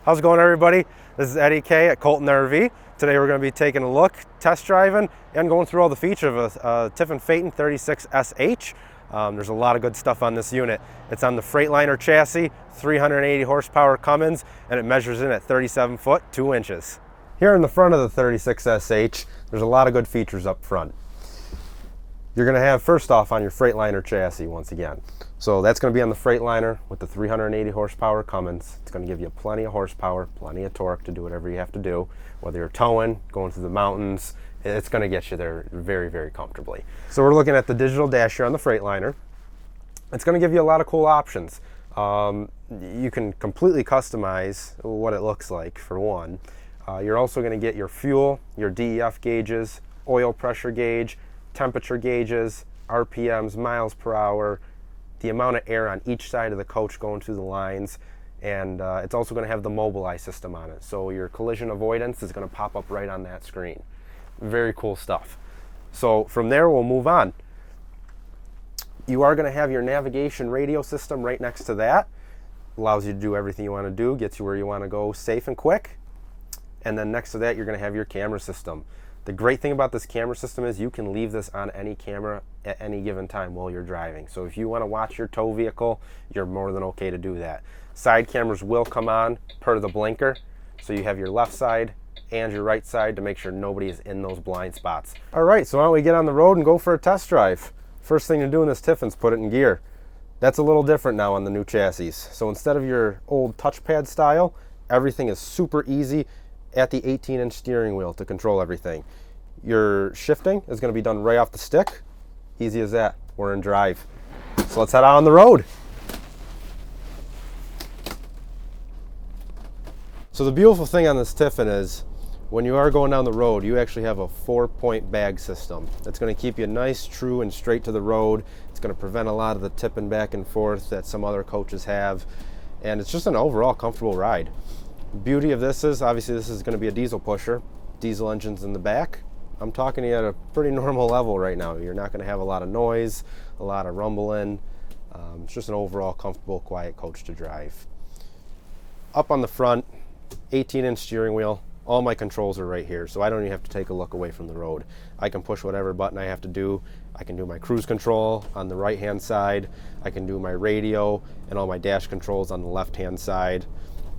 How's it going, everybody? This is Eddie K at Colton RV. Today we're going to be taking a look, test driving, and going through all the features of a Tiffin Phaeton 36SH. There's a lot of good stuff on this unit. It's on the Freightliner chassis, 380 horsepower Cummins, and it measures in at 37 foot 2 inches. Here in the front of the 36SH, there's a lot of good features up front. You're going to have, first off, on your Freightliner chassis once again. So that's going to be on the Freightliner with the 380 horsepower Cummins. It's going to give you plenty of horsepower, plenty of torque to do whatever you have to do. Whether you're towing, going through the mountains, it's going to get you there very, very comfortably. So we're looking at the digital dash here on the Freightliner. It's going to give you a lot of cool options. You can completely customize what it looks like, for one. You're also going to get your fuel, your DEF gauges, oil pressure gauge, temperature gauges, RPMs, miles per hour, the amount of air on each side of the coach going through the lines, and it's also going to have the Mobilize system on it. So your collision avoidance is going to pop up right on that screen. Very cool stuff. So from there we'll move on. You are going to have your navigation radio system right next to that. Allows you to do everything you want to do, gets you where you want to go safe and quick. And then next to that you're going to have your camera system. The great thing about this camera system is you can leave this on any camera at any given time while you're driving. So if you want to watch your tow vehicle, you're more than okay to do that. Side cameras will come on per the blinker. So you have your left side and your right side to make sure nobody is in those blind spots. All right, so why don't we get on the road and go for a test drive. First thing to do in this Tiffin's put it in gear. That's a little different now on the new chassis. So instead of your old touchpad style, everything is super easy at the 18-inch steering wheel to control everything. Your shifting is going to be done right off the stick. Easy as that. We're in drive. So let's head out on the road. So the beautiful thing on this Tiffin is when you are going down the road, you actually have a 4-point bag system. That's going to keep you nice, true, and straight to the road. It's going to prevent a lot of the tipping back and forth that some other coaches have. And it's just an overall comfortable ride. Beauty of this is, obviously this is going to be a diesel pusher. Diesel engines in the back. I'm talking to you at a pretty normal level right now. You're not going to have a lot of noise, a lot of rumbling. It's just an overall comfortable, quiet coach to drive. Up on the front, 18-inch steering wheel. All my controls are right here, so I don't even have to take a look away from the road. I can push whatever button I have to do. I can do my cruise control on the right-hand side. I can do my radio and all my dash controls on the left-hand side.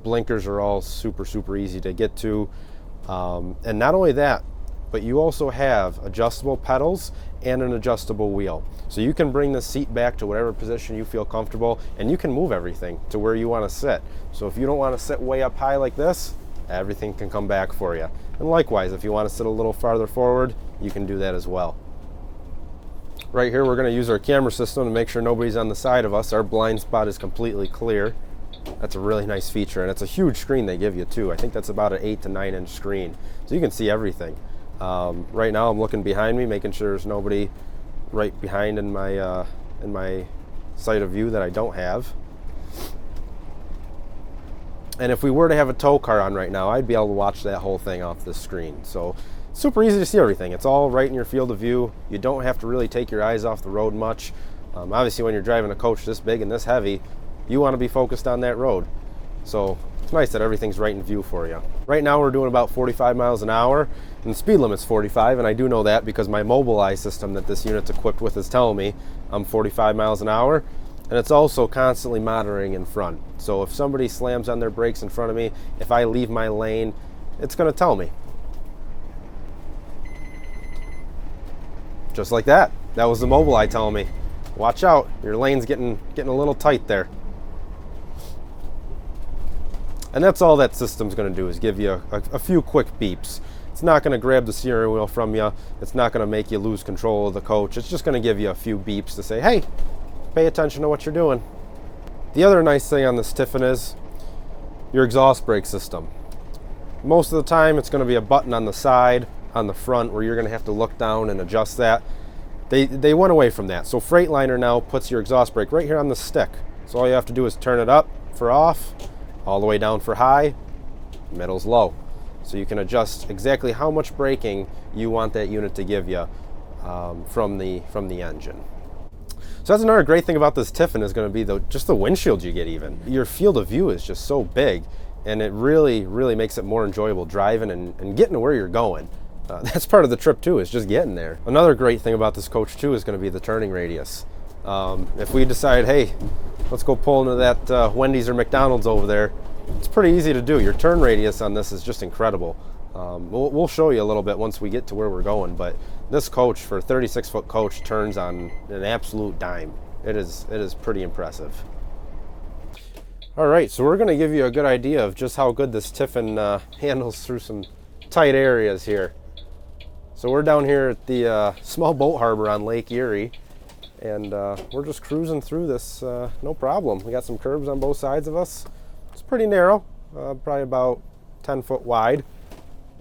Blinkers are all super easy to get to. And not only that, but you also have adjustable pedals and an adjustable wheel. So you can bring the seat back to whatever position you feel comfortable, and you can move everything to where you want to sit. So if you don't want to sit way up high like this, everything can come back for you. And likewise, if you want to sit a little farther forward, you can do that as well. Right here, we're going to use our camera system to make sure nobody's on the side of us. Our blind spot is completely clear. That's a really nice feature, and it's a huge screen they give you too. I think that's about an 8 to 9 inch screen, so you can see everything. Right now I'm looking behind me, making sure there's nobody right behind in my sight of view that I don't have. And if we were to have a tow car on right now, I'd be able to watch that whole thing off this screen. So super easy to see everything. It's all right in your field of view. You don't have to really take your eyes off the road much. Obviously when you're driving a coach this big and this heavy, you want to be focused on that road. So it's nice that everything's right in view for you. Right now we're doing about 45 miles an hour, and the speed limit's 45, and I do know that because my Mobilize system that this unit's equipped with is telling me I'm 45 miles an hour, and it's also constantly monitoring in front. So if somebody slams on their brakes in front of me, if I leave my lane, it's going to tell me. Just like that. That was the Mobilize telling me, watch out, your lane's getting a little tight there. And that's all that system's going to do, is give you a few quick beeps. It's not going to grab the steering wheel from you. It's not going to make you lose control of the coach. It's just going to give you a few beeps to say, hey, pay attention to what you're doing. The other nice thing on this Tiffin is your exhaust brake system. Most of the time it's going to be a button on the side, on the front, where you're going to have to look down and adjust that. They went away from that. So Freightliner now puts your exhaust brake right here on the stick. So all you have to do is turn it up for off, all the way down for high, middle's low. So you can adjust exactly how much braking you want that unit to give you from the engine. So that's another great thing about this Tiffin is going to be just the windshield you get even. Your field of view is just so big. and it really, really makes it more enjoyable driving and getting to where you're going. That's part of the trip too, is just getting there. Another great thing about this coach too is going to be the turning radius. If we decide, hey, let's go pull into that Wendy's or McDonald's over there, it's pretty easy to do. Your turn radius on this is just incredible. We'll show you a little bit once we get to where we're going, but this coach, for a 36-foot coach, turns on an absolute dime. It is pretty impressive. All right, so we're going to give you a good idea of just how good this Tiffin handles through some tight areas here. So we're down here at the small boat harbor on Lake Erie, and we're just cruising through this no problem. We got some curbs on both sides of us. It's pretty narrow, probably about 10 foot wide,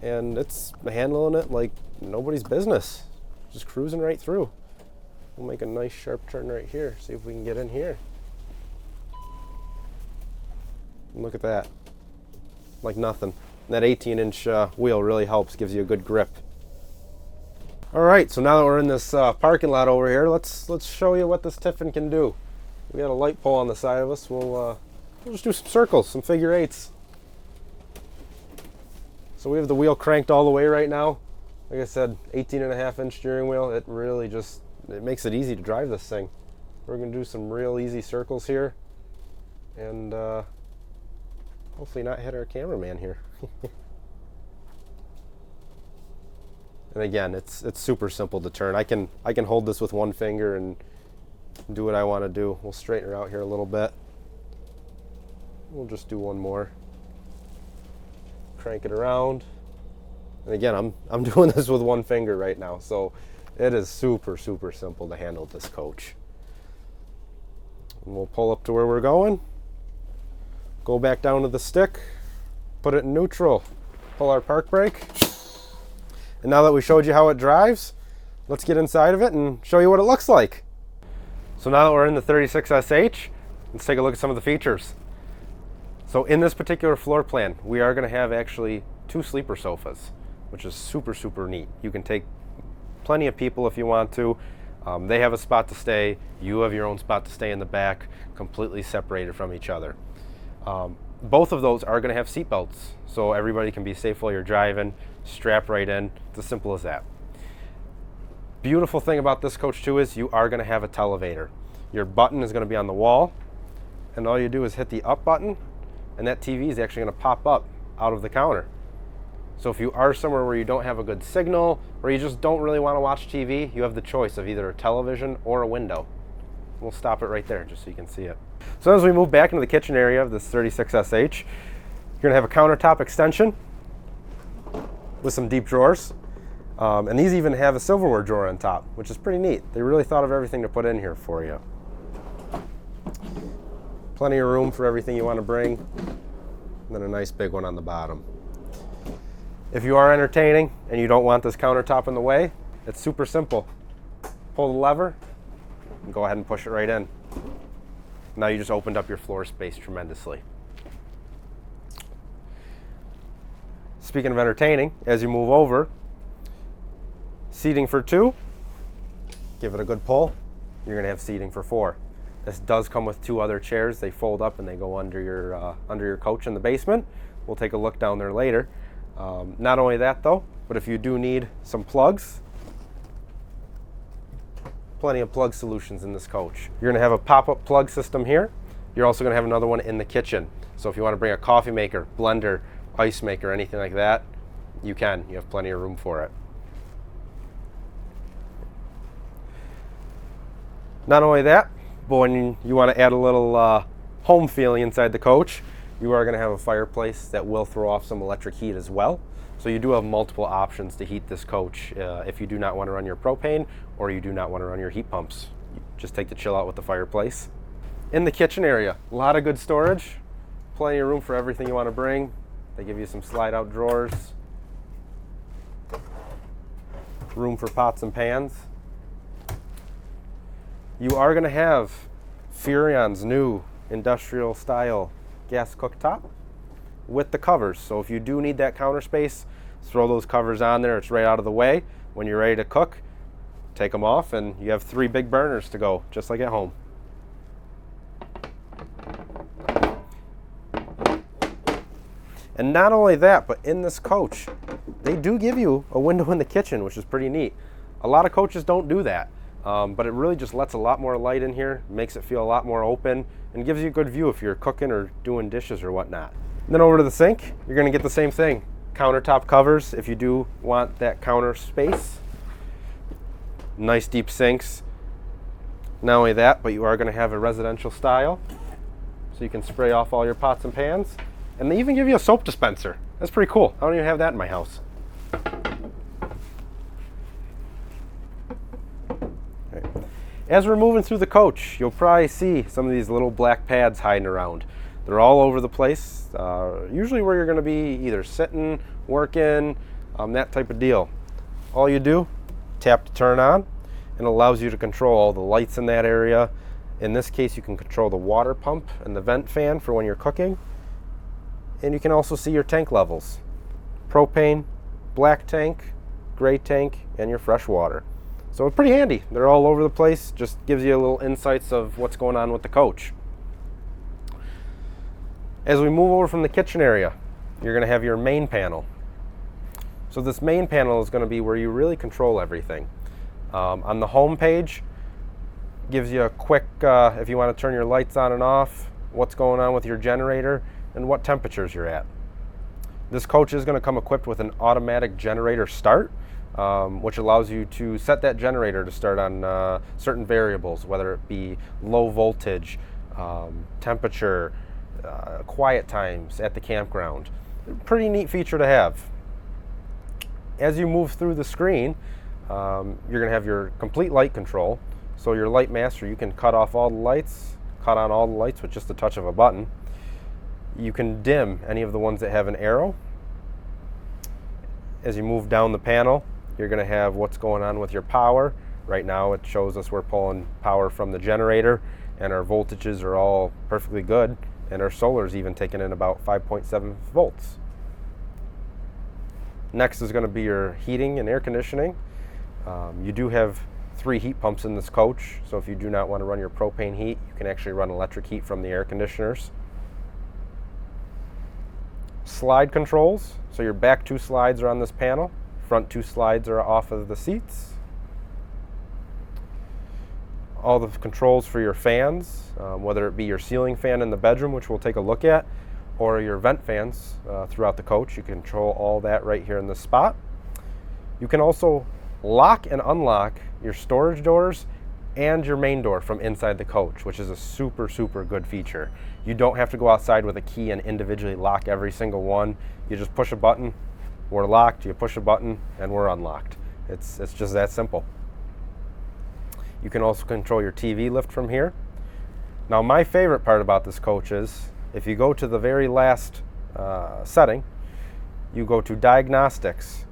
and it's handling it like nobody's business. Just cruising right through. We'll make a nice sharp turn right here, see if we can get in here. Look at that, like nothing. And that 18-inch wheel really helps, gives you a good grip. All right, so now that we're in this parking lot over here, let's show you what this Tiffin can do. We got a light pole on the side of us. We'll just do some circles, some figure eights. So we have the wheel cranked all the way right now. Like I said, 18.5-inch steering wheel. It really it makes it easy to drive this thing. We're gonna do some real easy circles here, and hopefully not hit our cameraman here. And again, it's super simple to turn. I can hold this with one finger and do what I want to do. We'll straighten her out here a little bit. We'll just do one more. Crank it around. And again, I'm doing this with one finger right now, so it is super simple to handle this coach. And we'll pull up to where we're going. Go back down to the stick, put it in neutral, pull our park brake. And now that we showed you how it drives, let's get inside of it and show you what it looks like. So now that we're in the 36SH, let's take a look at some of the features. So in this particular floor plan, we are going to have actually 2 sleeper sofas, which is super neat. You can take plenty of people if you want to. They have a spot to stay. You have your own spot to stay in the back, completely separated from each other. Both of those are going to have seat belts, so everybody can be safe while you're driving. Strap right in. It's as simple as that. Beautiful thing about this coach too is you are going to have a televator. Your button is going to be on the wall, and all you do is hit the up button, and that TV is actually going to pop up out of the counter. So if you are somewhere where you don't have a good signal, or you just don't really want to watch TV, you have the choice of either a television or a window. We'll stop it right there just so you can see it. So as we move back into the kitchen area of this 36SH, you're going to have a countertop extension with some deep drawers. And these even have a silverware drawer on top, which is pretty neat. They really thought of everything to put in here for you. Plenty of room for everything you want to bring. And then a nice big one on the bottom. If you are entertaining and you don't want this countertop in the way, it's super simple. Pull the lever and go ahead and push it right in. Now you just opened up your floor space tremendously. Speaking of entertaining, as you move over, seating for 2, give it a good pull, you're going to have seating for 4. This does come with 2 other chairs. They fold up and they go under your coach in the basement. We'll take a look down there later. Not only that though, but if you do need some plugs, plenty of plug solutions in this coach. You're going to have a pop-up plug system here. You're also going to have another one in the kitchen. So if you want to bring a coffee maker, blender, ice maker, anything like that, you can. You have plenty of room for it. Not only that, but when you want to add a little home feeling inside the coach, you are going to have a fireplace that will throw off some electric heat as well. So you do have multiple options to heat this coach if you do not want to run your propane or you do not want to run your heat pumps. You just take the chill out with the fireplace. In the kitchen area, a lot of good storage, plenty of room for everything you want to bring. They give you some slide out drawers, room for pots and pans. You are going to have Furion's new industrial style gas cooktop with the covers. So if you do need that counter space, throw those covers on there. It's right out of the way. When you're ready to cook, take them off and you have 3 big burners to go, just like at home. And not only that, but in this coach, they do give you a window in the kitchen, which is pretty neat. A lot of coaches don't do that, but it really just lets a lot more light in here, makes it feel a lot more open, and gives you a good view if you're cooking or doing dishes or whatnot. And then over to the sink, you're gonna get the same thing. Countertop covers if you do want that counter space. Nice deep sinks. Not only that, but you are gonna have a residential style, so you can spray off all your pots and pans. And they even give you a soap dispenser. That's pretty cool. I don't even have that in my house. Right. As we're moving through the coach, you'll probably see some of these little black pads hiding around. They're all over the place, usually where you're going to be either sitting, working, that type of deal. All you do, tap to turn on, and it allows you to control all the lights in that area. In this case, you can control the water pump and the vent fan for when you're cooking. And you can also see your tank levels. Propane, black tank, gray tank, and your fresh water. So it's pretty handy. They're all over the place. Just gives you a little insights of what's going on with the coach. As we move over from the kitchen area, you're going to have your main panel. So this main panel is going to be where you really control everything. On the home page, gives you a quick, if you want to turn your lights on and off, what's going on with your generator, and what temperatures you're at. This coach is going to come equipped with an automatic generator start, which allows you to set that generator to start on certain variables, whether it be low voltage, temperature, quiet times at the campground. Pretty neat feature to have. As you move through the screen, you're going to have your complete light control. So your light master, you can cut off all the lights, cut on all the lights with just the touch of a button. You can dim any of the ones that have an arrow. As you move down the panel, you're going to have what's going on with your power. Right now it shows us we're pulling power from the generator, and our voltages are all perfectly good, and our solar is even taking in about 5.7 volts. Next is going to be your heating and air conditioning. You do have 3 heat pumps in this coach, so if you do not want to run your propane heat, you can actually run electric heat from the air conditioners. Slide controls, so your back 2 slides are on this panel, front 2 slides are off of the seats. All the controls for your fans, whether it be your ceiling fan in the bedroom, which we'll take a look at, or your vent fans throughout the coach, you can control all that right here in this spot. You can also lock and unlock your storage doors and your main door from inside the coach, which is a super, super good feature. You don't have to go outside with a key and individually lock every single one. You just push a button, we're locked, you push a button, and we're unlocked. It's just that simple. You can also control your TV lift from here. Now, my favorite part about this coach is, if you go to the very last setting, you go to diagnostics.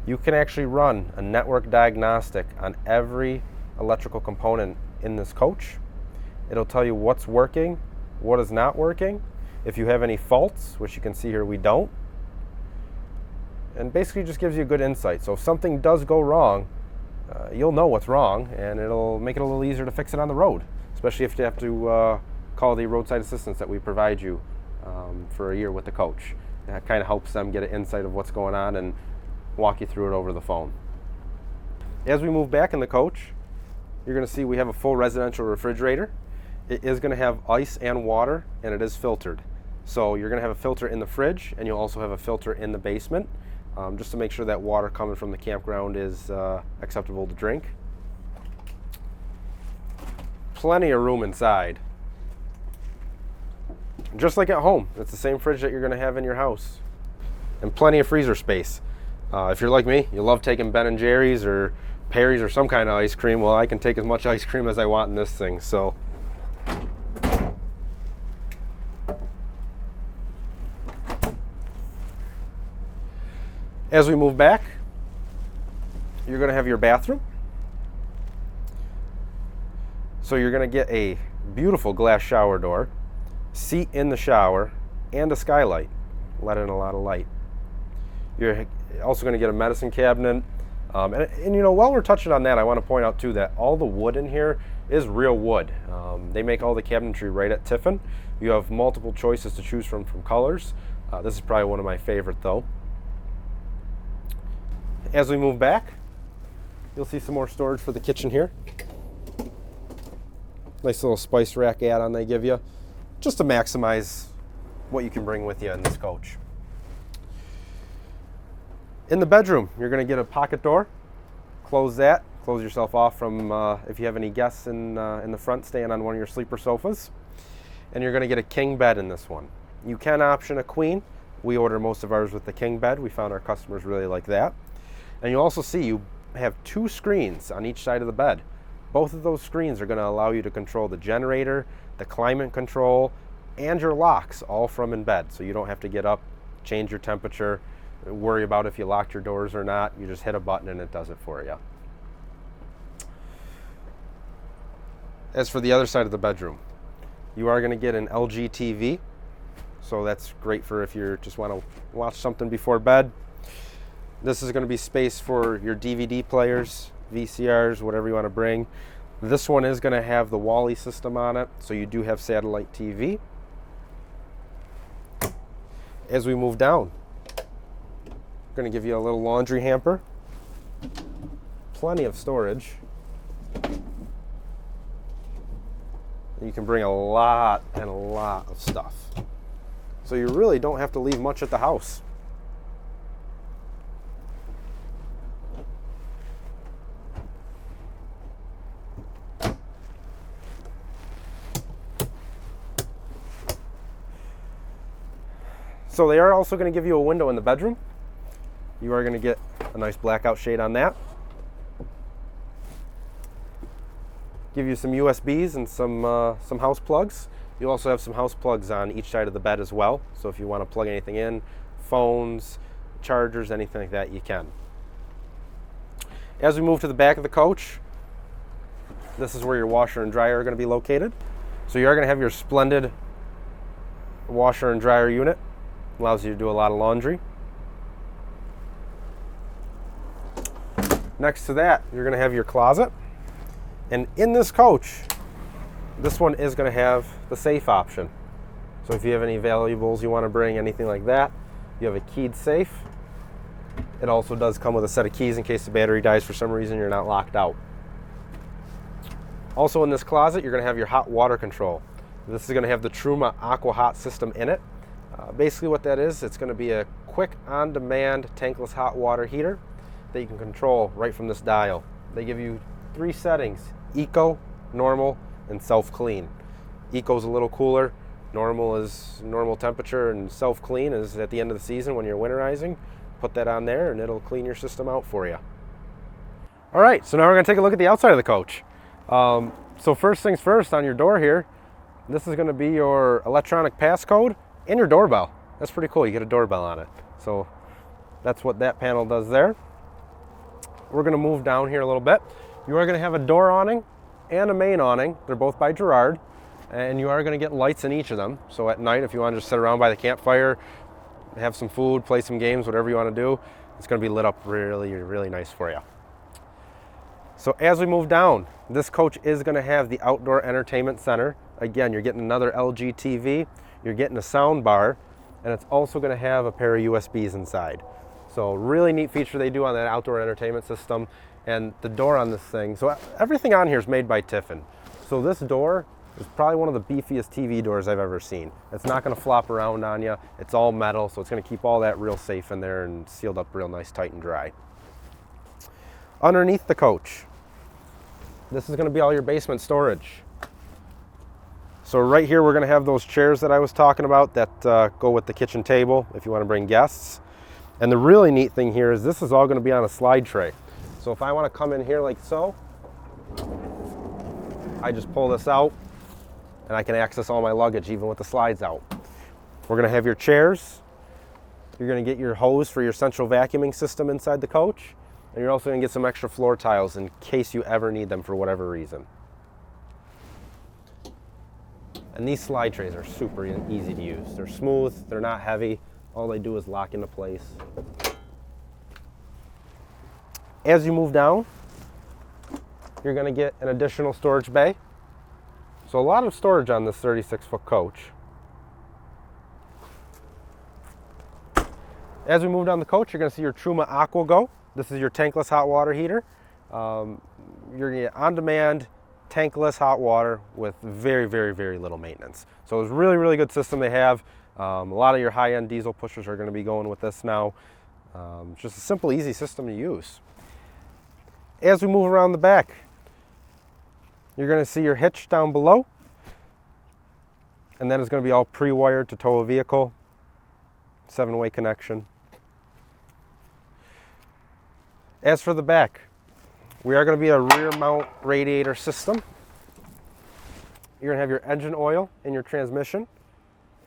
You can actually run a network diagnostic on every electrical component in this coach. It'll tell you what's working, what is not working, if you have any faults, which you can see here we don't, and basically just gives you a good insight. So if something does go wrong, you'll know what's wrong, and it'll make it a little easier to fix it on the road, especially if you have to call the roadside assistance that we provide you for a year with the coach. That kind of helps them get an insight of what's going on and walk you through it over the phone. As we move back in the coach, you're going to see we have a full residential refrigerator. It is going to have ice and water, and it is filtered. So you're going to have a filter in the fridge, and you'll also have a filter in the basement, just to make sure that water coming from the campground is acceptable to drink. Plenty of room inside. Just like at home, it's the same fridge that you're going to have in your house. And plenty of freezer space. If you're like me, you love taking Ben & Jerry's or Perry's or some kind of ice cream. Well, I can take as much ice cream as I want in this thing. So as we move back, you're going to have your bathroom. So you're going to get a beautiful glass shower door, seat in the shower, and a skylight, let in a lot of light. You're also going to get a medicine cabinet. And you know, while we're touching on that, I want to point out too that all the wood in here is real wood. They make all the cabinetry right at Tiffin. You have multiple choices to choose from colors. This is probably one of my favorite though. As we move back, you'll see some more storage for the kitchen here. Nice little spice rack add-on they give you, just to maximize what you can bring with you in this coach. In the bedroom, you're going to get a pocket door. Close that. Close yourself off from if you have any guests in the front staying on one of your sleeper sofas. And you're going to get a king bed in this one. You can option a queen. We order most of ours with the king bed. We found our customers really like that. And you also see you have 2 screens on each side of the bed. Both of those screens are going to allow you to control the generator, the climate control, and your locks all from in bed. So you don't have to get up, change your temperature, worry about if you locked your doors or not. You just hit a button and it does it for you. As for the other side of the bedroom, you are going to get an LG TV. So that's great for if you just want to watch something before bed. This is going to be space for your DVD players, VCRs, whatever you want to bring. This one is going to have the Wally system on it, so you do have satellite TV. As we move down, I'm going to give you a little laundry hamper. Plenty of storage. You can bring a lot and a lot of stuff. So you really don't have to leave much at the house. So they are also going to give you a window in the bedroom. You are going to get a nice blackout shade on that. Give you some USBs and some house plugs. You also have some house plugs on each side of the bed as well. So if you want to plug anything in, phones, chargers, anything like that, you can. As we move to the back of the coach, this is where your washer and dryer are going to be located. So you are going to have your splendid washer and dryer unit. Allows you to do a lot of laundry. Next to that, you're going to have your closet. And in this coach, this one is going to have the safe option. So if you have any valuables you want to bring, anything like that, you have a keyed safe. It also does come with a set of keys in case the battery dies for some reason, you're not locked out. Also in this closet, you're going to have your hot water control. This is going to have the Truma Aqua Hot system in it. Basically what that is, it's going to be a quick on-demand tankless hot water heater that you can control right from this dial. They give you 3 settings: Eco, Normal, and Self-Clean. Eco is a little cooler, Normal is normal temperature, and Self-Clean is at the end of the season when you're winterizing. Put that on there and it'll clean your system out for you. All right, so now we're going to take a look at the outside of the coach. So first things first, on your door here, this is going to be your electronic passcode and your doorbell. That's pretty cool. You get a doorbell on it. So that's what that panel does there. We're going to move down here a little bit. You are going to have a door awning and a main awning. They're both by Girard, and you are going to get lights in each of them. So at night, if you want to just sit around by the campfire, have some food, play some games, whatever you want to do, it's going to be lit up really, really nice for you. So as we move down, this coach is going to have the outdoor entertainment center. Again, you're getting another LG TV, you're getting a sound bar, and it's also going to have a pair of USBs inside. So really neat feature they do on that outdoor entertainment system. And the door on this thing, so everything on here is made by Tiffin. So this door is probably one of the beefiest TV doors I've ever seen. It's not going to flop around on you. It's all metal, so it's going to keep all that real safe in there and sealed up real nice, tight and dry. Underneath the coach, this is going to be all your basement storage. So right here we're going to have those chairs that I was talking about that go with the kitchen table if you want to bring guests. And the really neat thing here is this is all going to be on a slide tray. So if I want to come in here like so, I just pull this out and I can access all my luggage even with the slides out. We're going to have your chairs. You're going to get your hose for your central vacuuming system inside the coach. And you're also going to get some extra floor tiles in case you ever need them for whatever reason. And these slide trays are super easy to use. They're smooth, they're not heavy. All they do is lock into place. As you move down, you're going to get an additional storage bay. So a lot of storage on this 36-foot coach. As we move down the coach, you're going to see your Truma Aqua Go. This is your tankless hot water heater. You're going to get on-demand tankless hot water with very, very, very little maintenance. So it's a really, really good system they have. A lot of your high-end diesel pushers are going to be going with this now. Just a simple, easy system to use. As we move around the back, you're going to see your hitch down below, and then it's going to be all pre-wired to tow a vehicle, 7-way connection. As for the back, we are going to be a rear mount radiator system. You're going to have your engine oil and your transmission.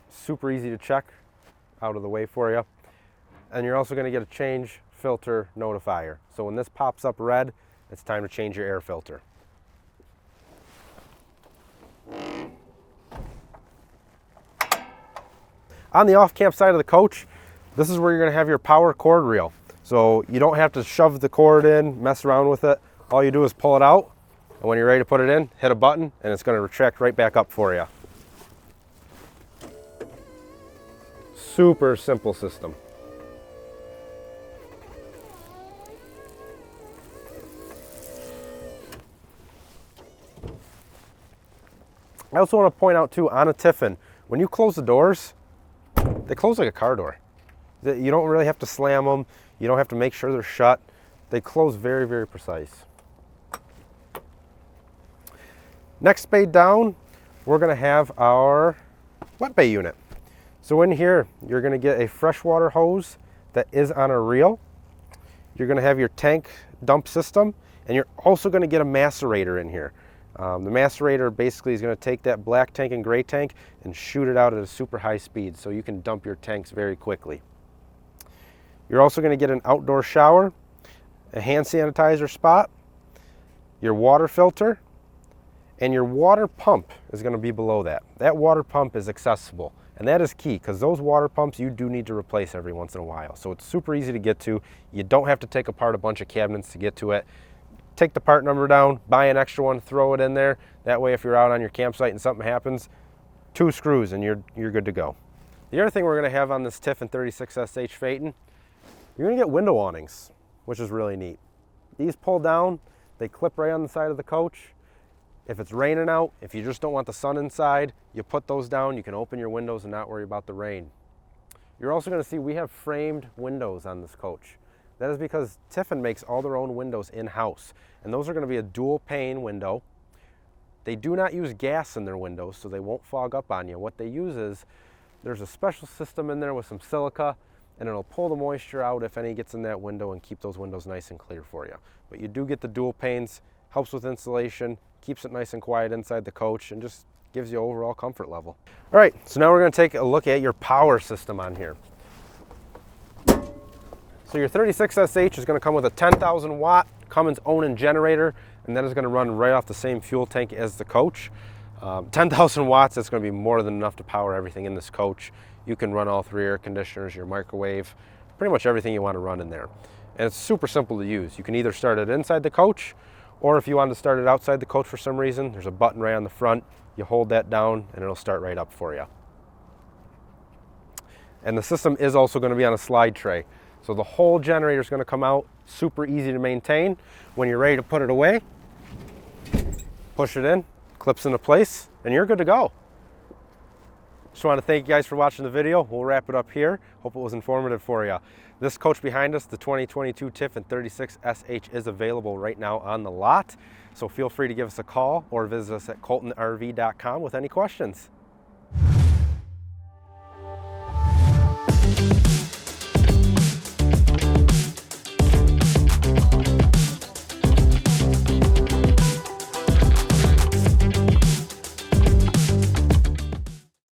Super easy to check, out of the way for you. And you're also going to get a change filter notifier. So when this pops up red, it's time to change your air filter. On the off-camp side of the coach, this is where you're going to have your power cord reel. So you don't have to shove the cord in, mess around with it. All you do is pull it out, and when you're ready to put it in, hit a button, and it's going to retract right back up for you. Super simple system. I also want to point out too, on a Tiffin, when you close the doors, they close like a car door. You don't really have to slam them. You don't have to make sure they're shut. They close very, very precise. Next bay down, we're going to have our wet bay unit. So in here, you're going to get a freshwater hose that is on a reel. You're going to have your tank dump system, and you're also going to get a macerator in here. The macerator basically is going to take that black tank and gray tank and shoot it out at a super high speed, so you can dump your tanks very quickly. You're also going to get an outdoor shower, a hand sanitizer spot, your water filter, and your water pump is going to be below that. That water pump is accessible, and that is key because those water pumps you do need to replace every once in a while. So it's super easy to get to. You don't have to take apart a bunch of cabinets to get to it. Take the part number down, buy an extra one, throw it in there. That way if you're out on your campsite and something happens, 2 screws and you're good to go. The other thing we're going to have on this Tiffin 36SH Phaeton, you're going to get window awnings, which is really neat. These pull down, they clip right on the side of the coach. If it's raining out, if you just don't want the sun inside, you put those down, you can open your windows and not worry about the rain. You're also going to see we have framed windows on this coach. That is because Tiffin makes all their own windows in-house, and those are going to be a dual pane window. They do not use gas in their windows, so they won't fog up on you. What they use is, there's a special system in there with some silica, and it'll pull the moisture out if any gets in that window and keep those windows nice and clear for you. But you do get the dual panes, helps with insulation, keeps it nice and quiet inside the coach, and just gives you overall comfort level. All right, so now we're going to take a look at your power system on here. So your 36SH is going to come with a 10,000 watt Cummins Awning generator, and that is going to run right off the same fuel tank as the coach. 10,000 watts, that's going to be more than enough to power everything in this coach. You can run all 3 air conditioners, your microwave, pretty much everything you want to run in there. And it's super simple to use. You can either start it inside the coach, or if you want to start it outside the coach for some reason, there's a button right on the front. You hold that down and it'll start right up for you. And the system is also going to be on a slide tray. So the whole generator is going to come out, super easy to maintain. When you're ready to put it away, push it in, clips into place, and you're good to go. Just want to thank you guys for watching the video. We'll wrap it up here. Hope it was informative for you. This coach behind us, the 2022 Tiffin 36SH, is available right now on the lot. So feel free to give us a call or visit us at coltonrv.com with any questions.